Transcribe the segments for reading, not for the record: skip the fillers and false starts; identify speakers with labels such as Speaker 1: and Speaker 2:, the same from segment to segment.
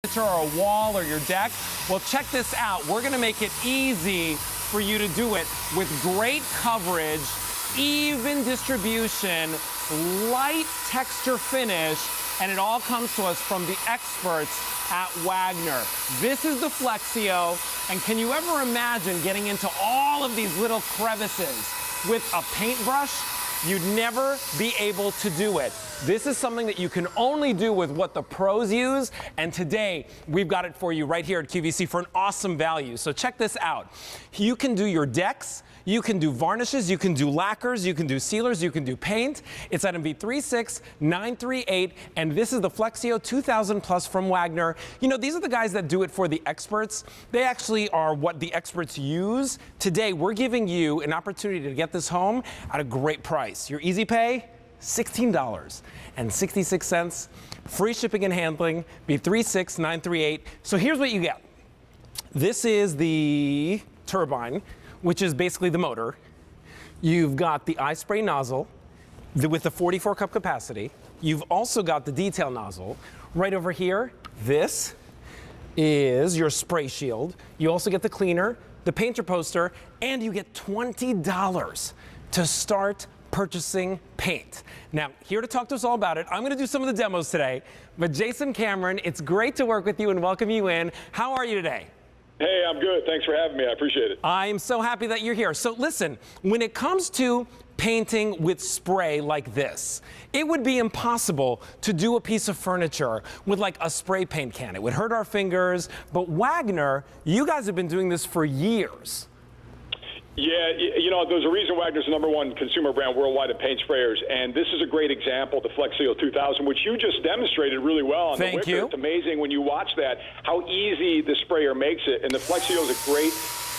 Speaker 1: furniture or a wall or your deck? Well, check this out. We're gonna make it easy for you to do it with great coverage, even distribution, light texture finish, and it all comes to us from the experts at Wagner. This is the FLEXiO, and can you ever imagine getting into all of these little crevices with a paintbrush? You'd never be able to do it. This is something that you can only do with what the pros use, and today we've got it for you right here at QVC for an awesome value. So check this out. You can do your decks, you can do varnishes, you can do lacquers, you can do sealers, you can do paint. It's item V36938, and this is the FLEXiO 2000 Plus from Wagner. You know, these are the guys that do it for the experts. They actually are what the experts use. Today, we're giving you an opportunity to get this home at a great price. Your easy pay? $16.66. Free shipping and handling, V36938. So here's what you get. This is the turbine, which is basically the motor. You've got the eye spray nozzle with the 44 cup capacity. You've also got the detail nozzle. Right over here, this is your spray shield. You also get the cleaner, the painter poster, and you get $20 to start purchasing paint. Now, here to talk to us all about it, I'm going to do some of the demos today, but Jason Cameron, it's great to work with you and welcome you in. How are you today?
Speaker 2: Hey, I'm good. Thanks for having me. I appreciate it.
Speaker 1: I'm so happy that you're here. So listen, when it comes to painting with spray like this, it would be impossible to do a piece of furniture with like a spray paint can. It would hurt our fingers, but Wagner, you guys have been doing this for years.
Speaker 2: Yeah, you know, there's a reason Wagner's the #1 consumer brand worldwide of paint sprayers, and this is a great example, the FLEXiO 2000, which you just demonstrated really well on the Wicker.
Speaker 1: Thank you.
Speaker 2: It's amazing when you watch that, how easy the sprayer makes it, and the FLEXiO is a great,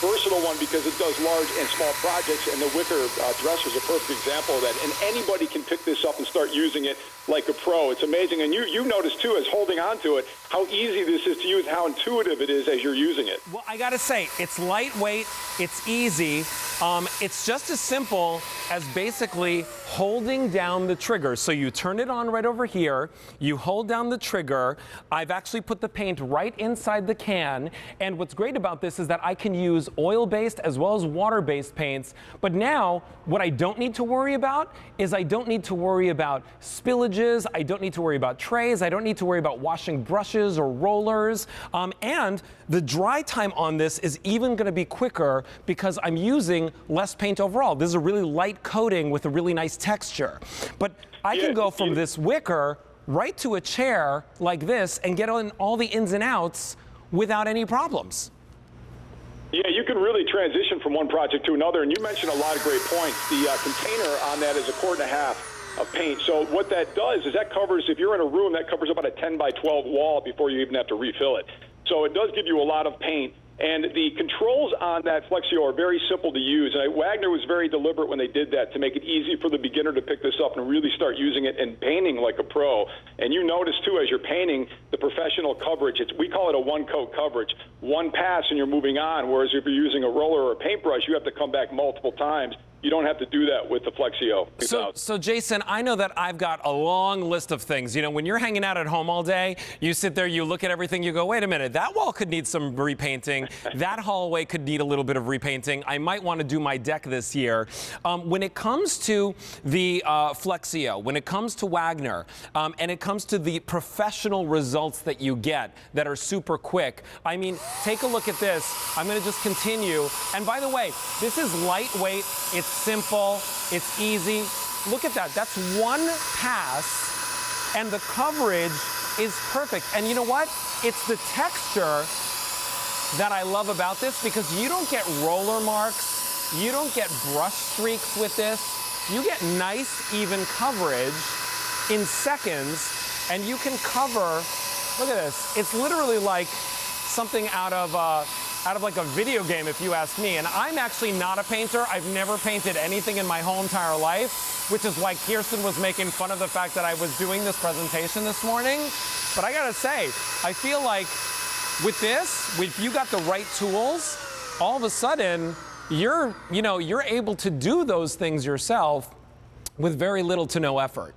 Speaker 2: versatile one because it does large and small projects, and the Wicker dresser is a perfect example of that, and anybody can pick this up and start using it like a pro. It's amazing, and you noticed too, as holding on to it, how easy this is to use, how intuitive it is as you're using it.
Speaker 1: Well, I gotta say, it's lightweight, it's easy, it's just as simple as basically holding down the trigger. So you turn it on right over here, you hold down the trigger. I've actually put the paint right inside the can, and what's great about this is that I can use oil-based as well as water-based paints, but now what I don't need to worry about is I don't need to worry about spillages, I don't need to worry about trays, I don't need to worry about washing brushes or rollers, and the dry time on this is even going to be quicker because I'm using less paint overall. This is a really light coating with a really nice texture. But I can go from this wicker right to a chair like this and get on all the ins and outs without any problems.
Speaker 2: Yeah, you can really transition from one project to another, and you mentioned a lot of great points. The container on that is 1.5 quarts of paint. So what that does is that covers, if you're in a room, that covers about a 10 by 12 wall before you even have to refill it. So it does give you a lot of paint. And the controls on that FLEXiO are very simple to use. And Wagner was very deliberate when they did that to make it easy for the beginner to pick this up and really start using it and painting like a pro. And you notice, too, as you're painting, the professional coverage. We call it a one-coat coverage. One pass and you're moving on, whereas if you're using a roller or a paintbrush, you have to come back multiple times. You don't have to do that with the FLEXiO.
Speaker 1: So Jason, I know that I've got a long list of things. You know, when you're hanging out at home all day, you sit there, you look at everything, you go, wait a minute, that wall could need some repainting. That hallway could need a little bit of repainting. I might want to do my deck this year. When it comes to the FLEXiO, when it comes to Wagner, and it comes to the professional results that you get that are super quick, I mean, take a look at this. I'm going to just continue. And by the way, this is lightweight. It's simple, it's easy. Look at that, that's one pass, and the coverage is perfect. And you know what? It's the texture that I love about this because you don't get roller marks, you don't get brush streaks with this. You get nice, even coverage in seconds, and you can cover, look at this. It's literally like something out of like a video game, if you ask me. And I'm actually not a painter. I've never painted anything in my whole entire life, which is why Kirsten was making fun of the fact that I was doing this presentation this morning. But I gotta say, I feel like with this, if you got the right tools, all of a sudden, you're able to do those things yourself with very little to no effort.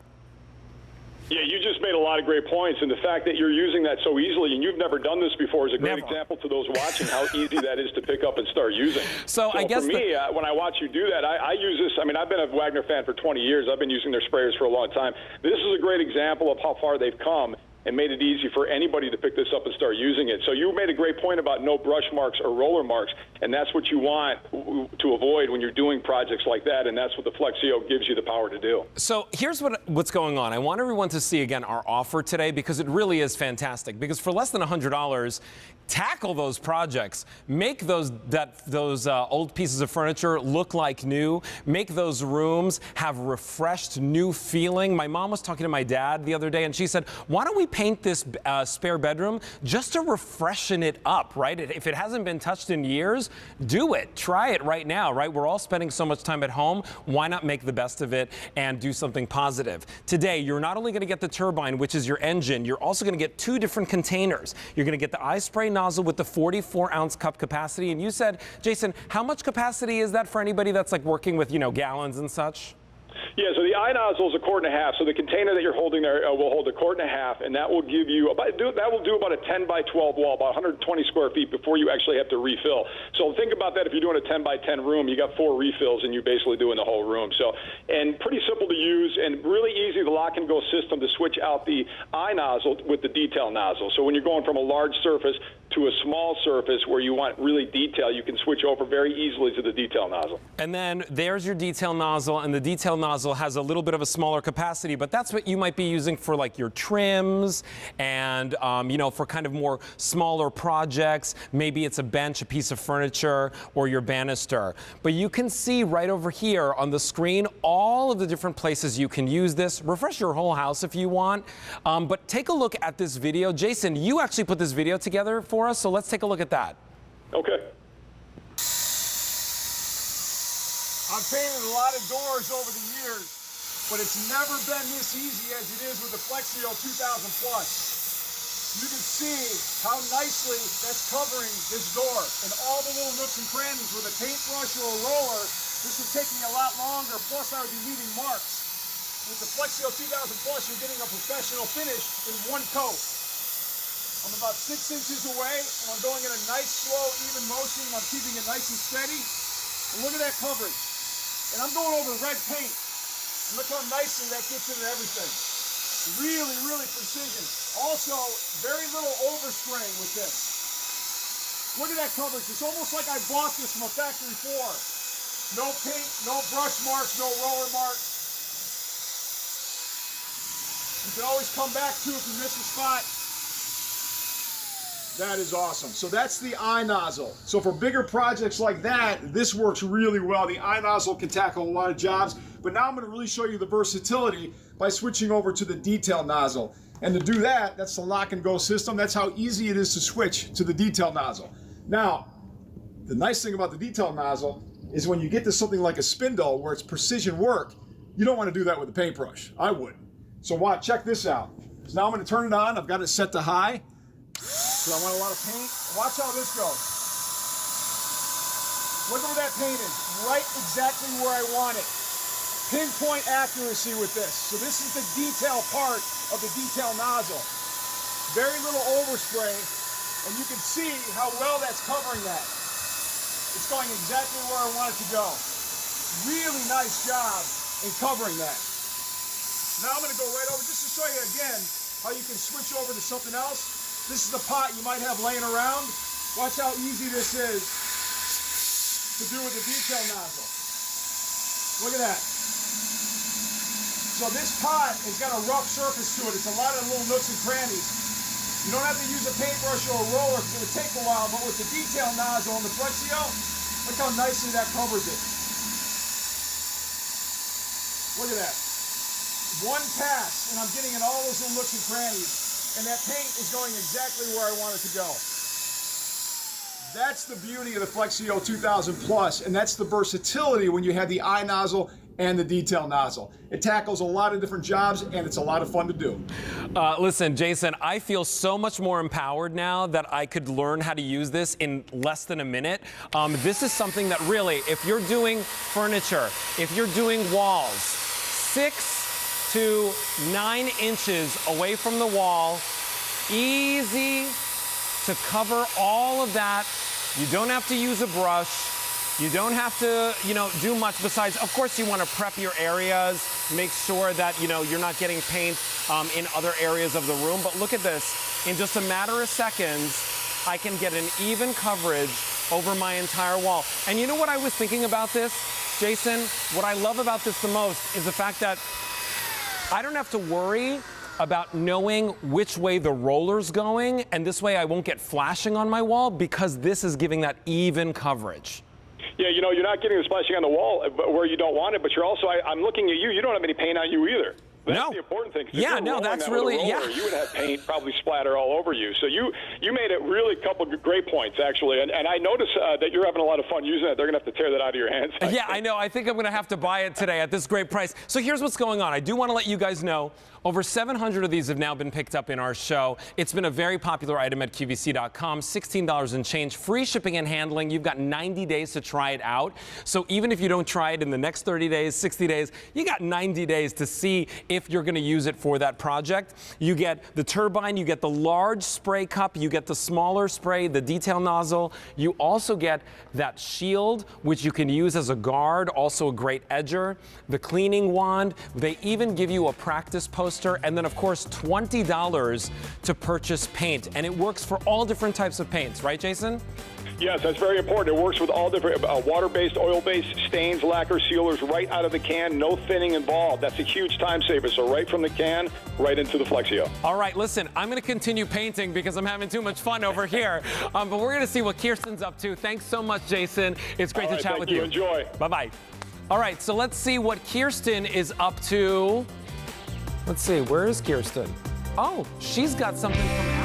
Speaker 2: Yeah, you just made a lot of great points, and the fact that you're using that so easily and you've never done this before is a great example to those watching how easy that is to pick up and start using.
Speaker 1: So I guess
Speaker 2: for me, when I watch you do that, I use this. I mean, I've been a Wagner fan for 20 years. I've been using their sprayers for a long time. This is a great example of how far they've come and made it easy for anybody to pick this up and start using it. So you made a great point about no brush marks or roller marks, and that's what you want to avoid when you're doing projects like that, and that's what the FLEXiO gives you the power to do.
Speaker 1: So here's what's going on. I want everyone to see, again, our offer today, because it really is fantastic. Because for less than $100, tackle those projects. Make those old pieces of furniture look like new. Make those rooms have refreshed, new feeling. My mom was talking to my dad the other day, and she said, why don't we paint this spare bedroom just to refreshen it up, right? If it hasn't been touched in years, do it. Try it right now, right? We're all spending so much time at home. Why not make the best of it and do something positive? Today, you're not only going to get the turbine, which is your engine, you're also going to get 2 different containers. You're going to get the iSpray nozzle with the 44-ounce cup capacity. And you said, Jason, how much capacity is that for anybody that's like working with, gallons and such?
Speaker 2: Yeah, so the iNozzle is a quart and a half. So the container that you're holding there will hold a quart and a half, and that will give you about a 10 by 12 wall, about 120 square feet before you actually have to refill. So think about that. If you're doing a 10 by 10 room, you got 4 refills, and you're basically doing the whole room. So, and pretty simple to use, and really easy, the lock and go system to switch out the iNozzle with the detail nozzle. So when you're going from a large surface to a small surface where you want really detail, you can switch over very easily to the detail nozzle.
Speaker 1: And then there's your detail nozzle, and the detail nozzle has a little bit of a smaller capacity, but that's what you might be using for like your trims and, for kind of more smaller projects. Maybe it's a bench, a piece of furniture, or your banister. But you can see right over here on the screen all of the different places you can use this. Refresh your whole house if you want. But take a look at this video. Jason, you actually put this video together for us, so let's take a look at that.
Speaker 2: Okay.
Speaker 3: I've painted a lot of doors over the years, but it's never been this easy as it is with the FLEXiO 2000 Plus. You can see how nicely that's covering this door and all the little nooks and crannies. With a paintbrush or a roller, this would take me a lot longer, plus I would be leaving marks. With the FLEXiO 2000 Plus, you're getting a professional finish in 1 coat. I'm about 6 inches away, and I'm going in a nice, slow, even motion. I'm keeping it nice and steady. And look at that coverage. And I'm going over red paint. And look how nicely that gets into everything. Really, really precision. Also, very little overspraying with this. Look at that coverage. It's almost like I bought this from a factory floor. No paint, no brush marks, no roller marks. You can always come back to if you miss a spot. That is awesome. So that's the iNozzle. So for bigger projects like that, this works really well. The iNozzle can tackle a lot of jobs, but now I'm going to really show you the versatility by switching over to the detail nozzle. And to do that, that's the lock and go system. That's how easy it is to switch to the detail nozzle. Now, the nice thing about the detail nozzle is when you get to something like a spindle where it's precision work, you don't want to do that with a paintbrush. I wouldn't. So watch, check this out. So now I'm going to turn it on. I've got it set to high. So I want a lot of paint. Watch how this goes. Look where that paint is. Right exactly where I want it. Pinpoint accuracy with this. So this is the detail part of the detail nozzle. Very little overspray, and you can see how well that's covering that. It's going exactly where I want it to go. Really nice job in covering that. Now I'm going to go right over just to show you again how you can switch over to something else. This is the pot you might have laying around. Watch how easy this is to do with the detail nozzle. Look at that. So this pot has got a rough surface to it. It's a lot of little nooks and crannies. You don't have to use a paintbrush or a roller. It's going to take a while, but with the detail nozzle on the FLEXiO, look how nicely that covers it. Look at that. 1 pass, and I'm getting in all those little nooks and crannies. And that paint is going exactly where I want it to go. That's the beauty of the FLEXiO 2000 Plus, and that's the versatility when you have the iNozzle and the detail nozzle. It tackles a lot of different jobs, and it's a lot of fun to do.
Speaker 1: Listen, Jason, I feel so much more empowered now that I could learn how to use this in less than a minute. This is something that really, if you're doing furniture, if you're doing walls, 6 to 9 inches away from the wall. Easy to cover all of that. You don't have to use a brush. You don't have to, do much besides, of course, you want to prep your areas, make sure that, you're not getting paint in other areas of the room. But look at this. In just a matter of seconds, I can get an even coverage over my entire wall. And you know what I was thinking about this, Jason? What I love about this the most is the fact that I don't have to worry about knowing which way the roller's going, and this way I won't get flashing on my wall because this is giving that even coverage.
Speaker 2: Yeah, you're not getting the splashing on the wall where you don't want it, but you're also, I'm looking at you, you don't have any paint on you either. That's
Speaker 1: No.
Speaker 2: the important thing.
Speaker 1: Yeah, no, that's really, yeah.
Speaker 2: You would have paint probably splatter all over you. So you made a really couple of great points, actually. And I notice that you're having a lot of fun using it. They're going to have to tear that out of your hands.
Speaker 1: Yeah, I know. I think I'm going to have to buy it today at this great price. So here's what's going on. I do want to let you guys know over 700 of these have now been picked up in our show. It's been a very popular item at QVC.com. $16 and change. Free shipping and handling. You've got 90 days to try it out. So even if you don't try it in the next 30 days, 60 days, you got 90 days to see if you're going to use it for that project. You get the turbine, you get the large spray cup, you get the smaller spray, the detail nozzle. You also get that shield, which you can use as a guard, also a great edger, the cleaning wand. They even give you a practice poster, and then of course $20 to purchase paint. And it works for all different types of paints, right, Jason?
Speaker 2: Yes, that's very important. It works with all different water-based, oil-based stains, lacquer, sealers right out of the can. No thinning involved. That's a huge time saver. So right from the can, right into the FLEXiO.
Speaker 1: All right, listen, I'm going to continue painting because I'm having too much fun over here. But we're going to see what Kirsten's up to. Thanks so much, Jason. It's great to chat with you.
Speaker 2: Enjoy.
Speaker 1: Bye-bye. All right, so let's see what Kirsten is up to. Let's see, where is Kirsten? Oh, she's got something from